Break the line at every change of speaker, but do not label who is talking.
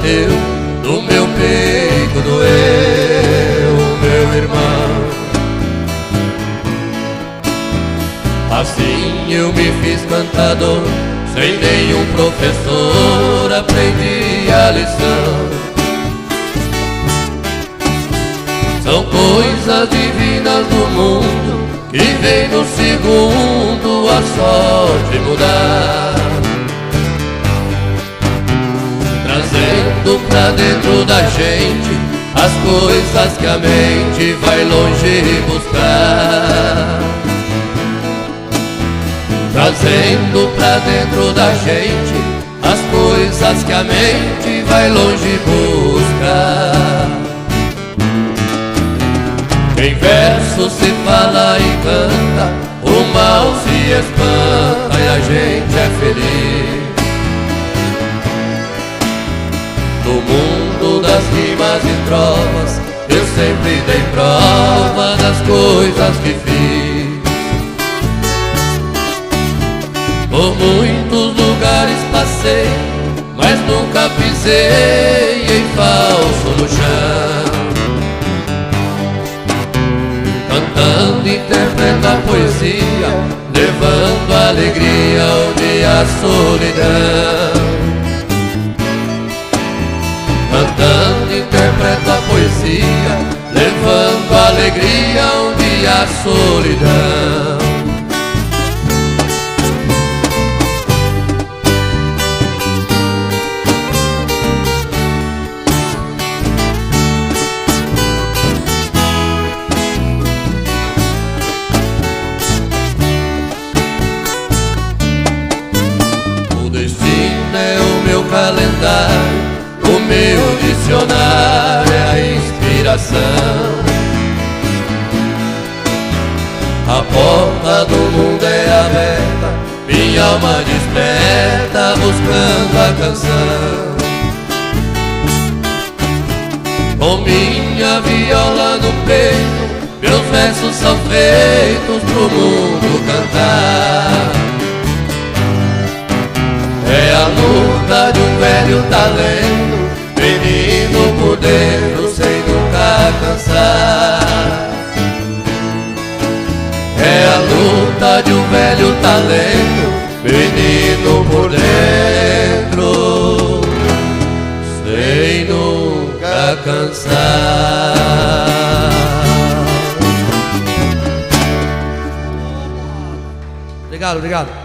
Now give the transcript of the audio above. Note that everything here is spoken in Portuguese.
bateu, no meu peito doeu, meu irmão. Assim eu me fiz cantador, sem nenhum professor aprendi a lição. São coisas divinas do mundo que vem no segundo a sorte mudar, trazendo pra dentro da gente as coisas que a mente vai longe buscar, trazendo pra dentro da gente as coisas que a mente vai longe buscar. Em verso se fala e canta, o mal se espanta e a gente é feliz. No mundo das rimas e trovas, eu sempre dei prova das coisas que fiz. Por muitos lugares passei, mas nunca pisei em falso no chão. Cantando, interpreto a poesia, levando alegria onde há solidão. Cantando, interpreto a poesia, levando alegria onde há solidão. Calendário, o meu dicionário é a inspiração. A porta do mundo é aberta, minha alma desperta buscando a canção. Com minha viola no peito, meus versos são feitos pro mundo cantar. É a luta de um velho talento, menino por dentro sem nunca cansar. É a luta de um velho talento, menino por dentro sem nunca cansar.
Obrigado, obrigado.